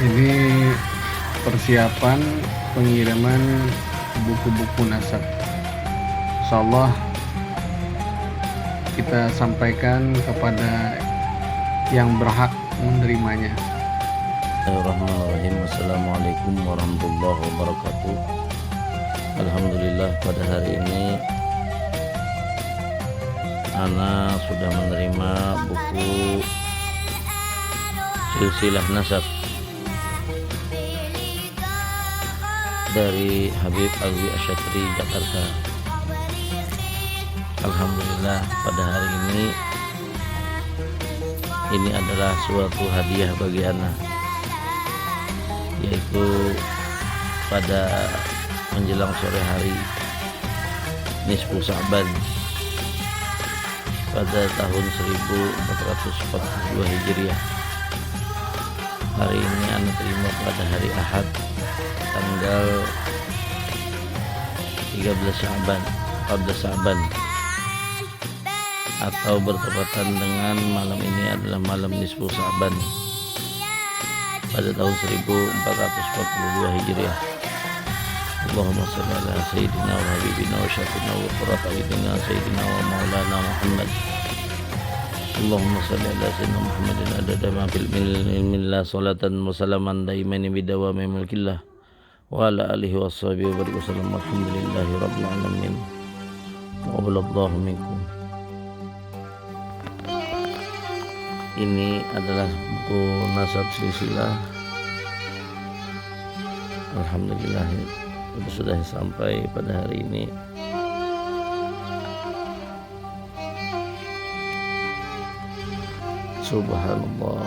Ini persiapan pengiriman buku-buku nasab. Insyaallah kita sampaikan kepada yang berhak menerimanya. Bismillahirrahmanirrahim. Assalamualaikum warahmatullahi wabarakatuh. Alhamdulillah, pada hari ini Ana sudah menerima buku Silsilah Nasab dari Habib Alwi Asyatri, Jakarta. Alhamdulillah, pada hari ini adalah suatu hadiah bagi Ana, yaitu pada menjelang sore hari Nisfu Sa'ban pada tahun 1442 Hijriah. Hari ini Ana terima pada hari Ahad tanggal 13 Sa'ban atau bertepatan dengan malam ini adalah malam Nisfu Sa'ban pada tahun 1442 Hijriah. Allahumma salli ala sayyidina wa habibina wa syafiina wa qurrata a'yunina sayyidina wa maulana Muhammad. Allahumma salli ala sayyidina Muhammadin adada ma fil ilmillah salatan wa salaman daiman bidawami mulkillah wa ala alihi wa sahbihi wa barik wasallam. Alhamdulillahi rabbil alamin. Wa qabalallahu minkum. Ini adalah buku nasab silsilah. Alhamdulillah itu sudah sampai pada hari ini. Subhanallah,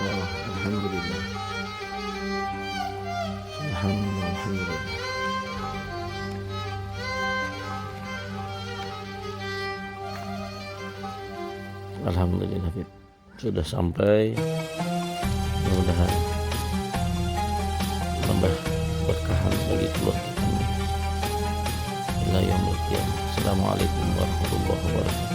alhamdulillah, subhanallah, alhamdulillah. Alhamdulillah, sudah sampai. Mudah-mudahan tambah berkahan bagi keluarga kami ila yaumil qiyamah. Assalamualaikum warahmatullahi wabarakatuh.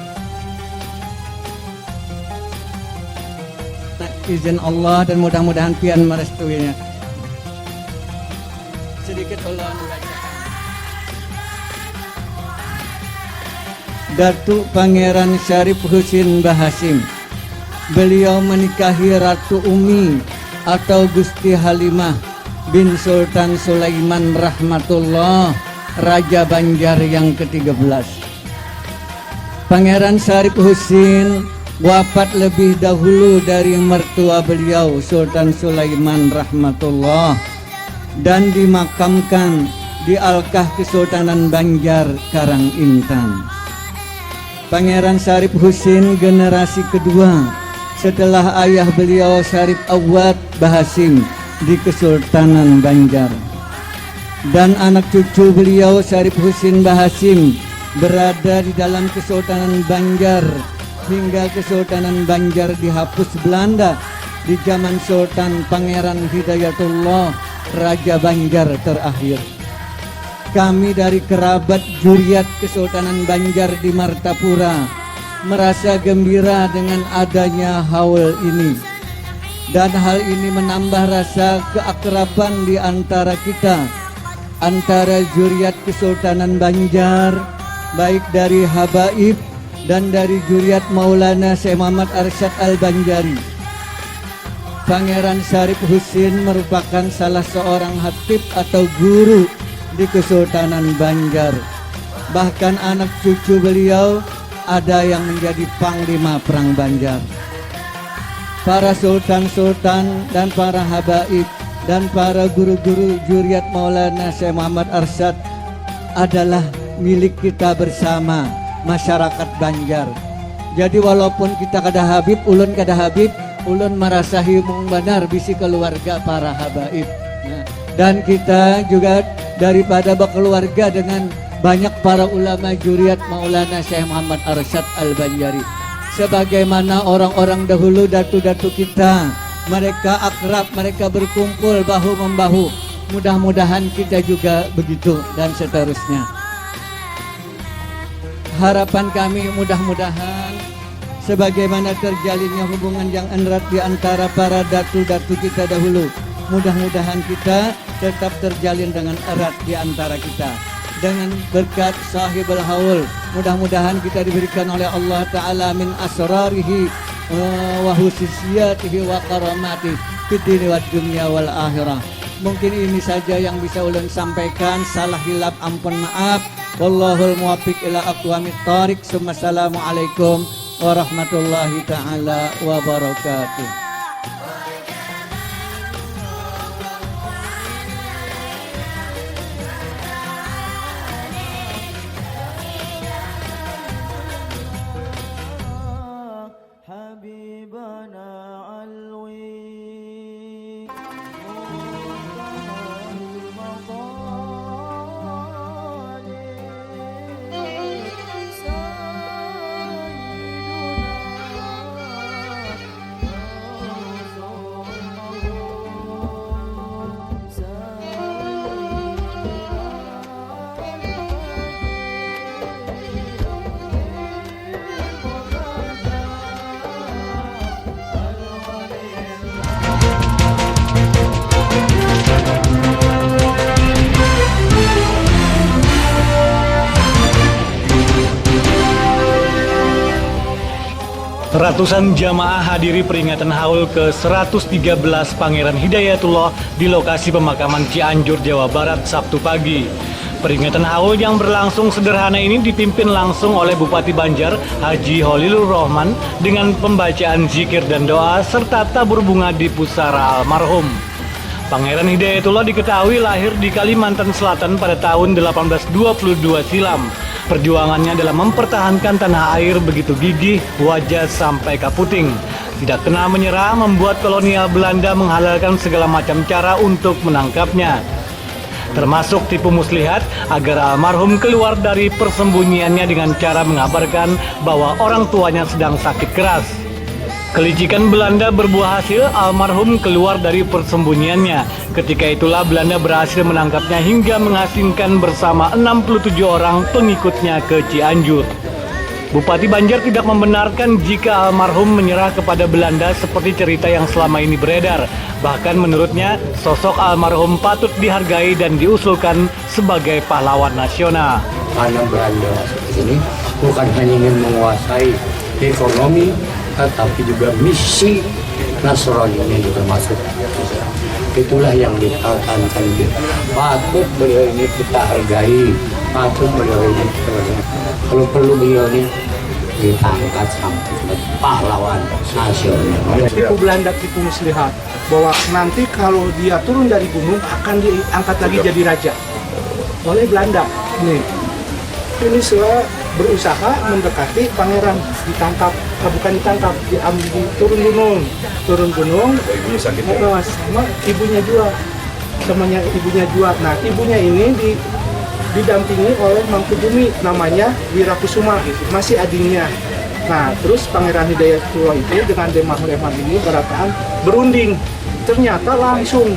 Izin Allah dan mudah-mudahan pian merestuinya. Sedikit Allah membacakan. Datuk Pangeran Syarif Husin Bahasim, beliau menikahi Ratu Umi atau Gusti Halimah bin Sultan Sulaiman Rahmatullah, Raja Banjar yang ke-13. Pangeran Syarif Husin wafat lebih dahulu dari mertua beliau Sultan Sulaiman Rahmatullah dan dimakamkan di Alkah Kesultanan Banjar, Karangintan. Pangeran Syarif Husin generasi kedua setelah ayah beliau Syarif Awad Bahasim di Kesultanan Banjar, dan anak cucu beliau Syarif Husin Bahasim berada di dalam Kesultanan Banjar hingga Kesultanan Banjar dihapus Belanda di zaman Sultan Pangeran Hidayatullah, Raja Banjar terakhir. Kami dari kerabat Juriat Kesultanan Banjar di Martapura merasa gembira dengan adanya haul ini, dan hal ini menambah rasa keakraban di antara kita, antara Juriat Kesultanan Banjar, baik dari Habaib dan dari Juriat Maulana Syekh Muhammad Arsyad Al-Banjari. Pangeran Syarif Husin merupakan salah seorang hatib atau guru di Kesultanan Banjar. Bahkan anak cucu beliau ada yang menjadi panglima perang Banjar. Para sultan-sultan dan para habaib dan para guru-guru Juriat Maulana Syekh Muhammad Arsyad adalah milik kita bersama, masyarakat Banjar. Jadi walaupun kita kada Habib, ulun kada Habib, ulun merasahi mung benar bisi keluarga para habaib. Nah, dan kita juga daripada berkeluarga dengan banyak para ulama Juriat Maulana Syekh Muhammad Arsyad Al-Banjari. Sebagaimana orang-orang dahulu, datu-datu kita, mereka akrab, mereka berkumpul bahu-membahu. Mudah-mudahan kita juga begitu dan seterusnya. Harapan kami mudah-mudahan sebagaimana terjalinnya hubungan yang erat di antara para datu-datu kita dahulu, Mudah-mudahan kita tetap terjalin dengan erat di antara kita. Dengan berkat sahibul haul, mudah-mudahan kita diberikan oleh Allah Ta'ala min asrarihi wa khususiyatihi wa karamati fid dini wad dunya wal akhirah. Mungkin ini saja yang bisa ulun sampaikan. Salah hilap ampun maaf. Wallahul muwaffiq ila aqwamit thariq. Assalamualaikum warahmatullahi taala wabarakatuh. Ratusan jamaah hadiri peringatan haul ke-113 Pangeran Hidayatullah di lokasi pemakaman Cianjur, Jawa Barat, Sabtu pagi. Peringatan haul yang berlangsung sederhana ini dipimpin langsung oleh Bupati Banjar, Haji Holilur Rohman, dengan pembacaan zikir dan doa serta tabur bunga di pusara almarhum. Pangeran Hidayatullah diketahui lahir di Kalimantan Selatan pada tahun 1822 silam. Perjuangannya dalam mempertahankan tanah air begitu gigih, wajah sampai kaputing. Tidak kenal menyerah membuat kolonial Belanda menghalalkan segala macam cara untuk menangkapnya. Termasuk tipu muslihat agar almarhum keluar dari persembunyiannya dengan cara mengabarkan bahwa orang tuanya sedang sakit keras. Kelicikan Belanda berbuah hasil, almarhum keluar dari persembunyiannya. Ketika itulah Belanda berhasil menangkapnya hingga mengasingkan bersama 67 orang pengikutnya ke Cianjur. Bupati Banjar tidak membenarkan jika almarhum menyerah kepada Belanda seperti cerita yang selama ini beredar. Bahkan menurutnya, sosok almarhum patut dihargai dan diusulkan sebagai pahlawan nasional. Karena Belanda ini bukan hanya ingin menguasai ekonomi, tetapi juga misi Nasrani juga masuk. Itulah yang ditekankan. Patut beliau ini kita hargai, patut beliau ini kita hargai. Kalau perlu beliau ini kita angkat sampai pahlawan nasional. Tipu Belanda, tipu muslihat, bahwa nanti kalau dia turun dari gunung akan diangkat lagi jadi raja oleh Belanda. Ini setelah berusaha mendekati pangeran, ditangkap, bukan ditangkap, diambil, turun gunung, sama ibunya juga, samanya ibunya juga. Nah, ibunya ini didampingi oleh Mangku Bumi, namanya Wirakusuma, masih adiknya. Nah, terus Pangeran Hidayatullah itu dengan Demang ini berataan berunding, ternyata langsung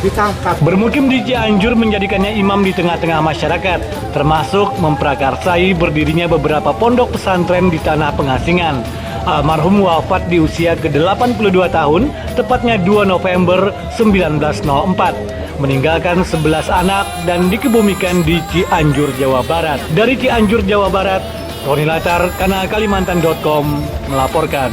ditangkap. Bermukim di Cianjur menjadikannya imam di tengah-tengah masyarakat, termasuk memprakarsai berdirinya beberapa pondok pesantren di tanah pengasingan. Almarhum wafat di usia ke-82 tahun, tepatnya 2 November 1904. Meninggalkan 11 anak dan dikebumikan di Cianjur, Jawa Barat. Dari Cianjur, Jawa Barat, Roni Latar, Kanal Kalimantan.com melaporkan.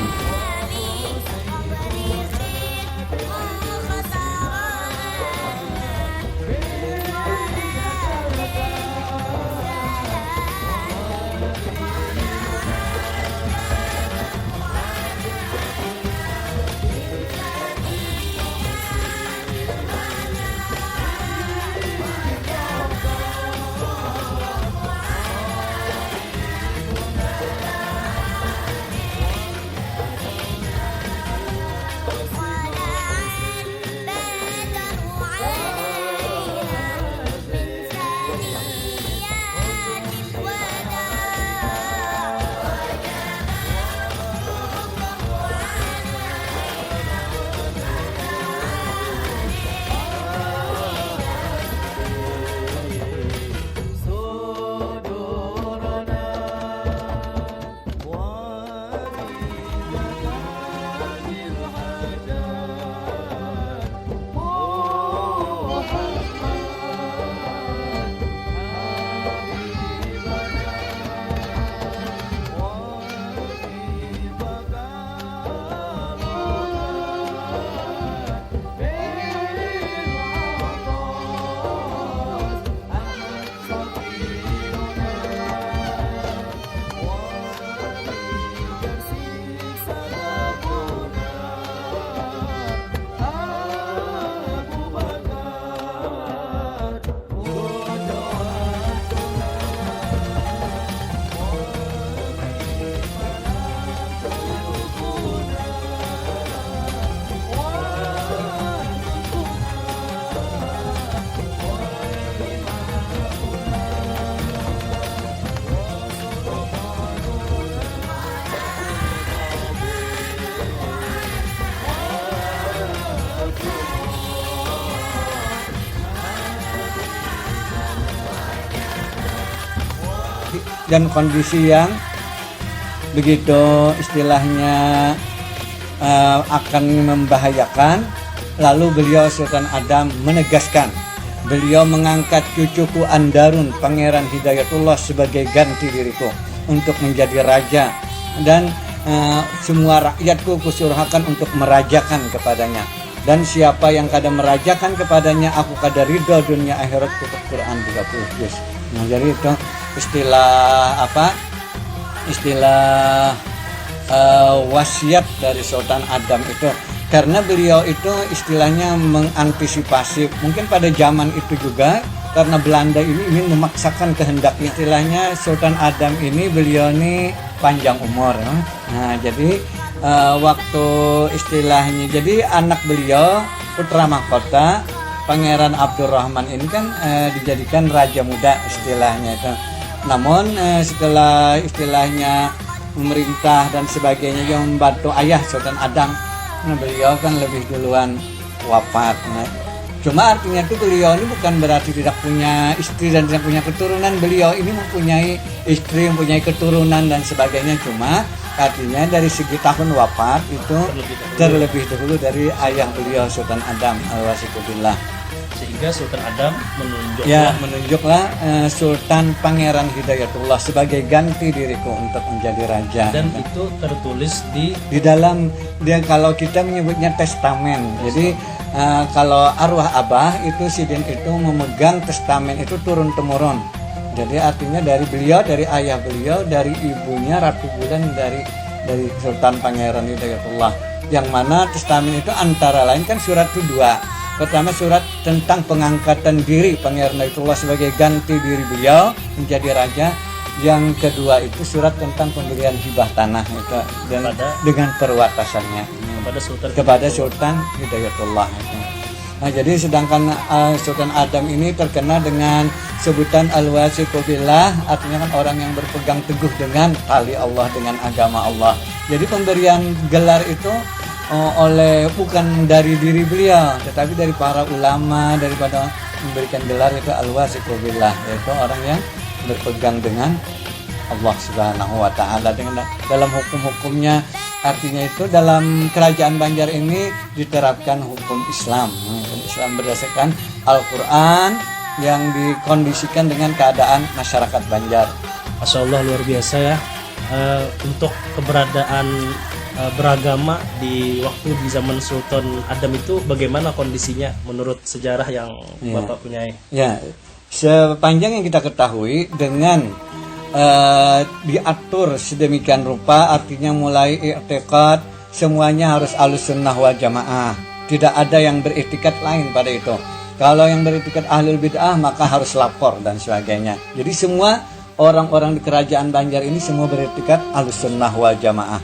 dan kondisi yang begitu istilahnya akan membahayakan. Lalu beliau Sultan Adam menegaskan, beliau mengangkat cucuku Andarun Pangeran Hidayatullah sebagai ganti diriku untuk menjadi raja, dan semua rakyatku kusuruhkan untuk merajakan kepadanya, dan siapa yang kada merajakan kepadanya aku kada ridho dunia akhirat. Kutub Quran 30 juz. Nah, jadi itu istilah apa? Istilah wasiat dari Sultan Adam itu, karena beliau itu istilahnya mengantisipasi mungkin pada zaman itu juga, karena Belanda ini ingin memaksakan kehendaknya. Istilahnya Sultan Adam ini beliau ini panjang umur. Nah, jadi waktu istilahnya, jadi anak beliau putra mahkota Pangeran Abdurrahman ini kan dijadikan raja muda istilahnya itu. Namun setelah istilahnya pemerintah dan sebagainya yang membantu ayah Sultan Adam, nah, beliau kan lebih duluan wafat. Nah, cuma artinya itu beliau ini bukan berarti tidak punya istri dan tidak punya keturunan. Beliau ini mempunyai istri, mempunyai keturunan dan sebagainya. Cuma artinya dari segi tahun wafat itu terlebih dahulu dari ayah beliau Sultan Adam alwasikubillah. Sehingga Sultan Adam menunjuk menunjuklah Sultan Pangeran Hidayatullah sebagai ganti diriku untuk menjadi raja. dan itu tertulis di Dalam dia, kalau kita menyebutnya testamen. Jadi kalau arwah abah itu sidin itu memegang testamen itu turun temurun. Jadi artinya dari beliau, dari ayah beliau, dari ibunya Ratu Bulan, dari Sultan Pangeran Hidayatullah. Yang mana testamen itu antara lain kan surat itu dua. Pertama surat tentang pengangkatan diri Pangeran Hidayatullah sebagai ganti diri beliau menjadi raja. Yang kedua itu surat tentang pemberian hibah tanah itu, dan dengan perwatasannya kepada Sultan Hidayatullah itu. Nah, jadi sedangkan Sultan Adam ini terkenal dengan sebutan al-wasiqu billah, artinya kan orang yang berpegang teguh dengan tali Allah, dengan agama Allah. Jadi pemberian gelar itu bukan dari diri beliau, tetapi dari para ulama, daripada memberikan gelar itu al-wasiqu billah, yaitu orang yang berpegang dengan Allah Subhanahu wa taala. Dengan dalam hukum-hukumnya, artinya itu dalam kerajaan Banjar ini diterapkan hukum Islam. Hukum Islam berdasarkan Al-Qur'an yang dikondisikan dengan keadaan masyarakat Banjar. Masya Allah, luar biasa ya. Untuk keberadaan beragama di waktu di zaman Sultan Adam itu bagaimana kondisinya menurut sejarah yang Bapak punyai? Ya, sepanjang yang kita ketahui dengan diatur sedemikian rupa, artinya mulai i'tiqad semuanya harus ahlus sunnah wal jamaah. Tidak ada yang beriktikad lain pada itu. Kalau yang beriktikad ahlul bid'ah maka harus lapor dan sebagainya. Jadi semua orang-orang di kerajaan Banjar ini semua beriktikad ahlus sunnah wal jamaah.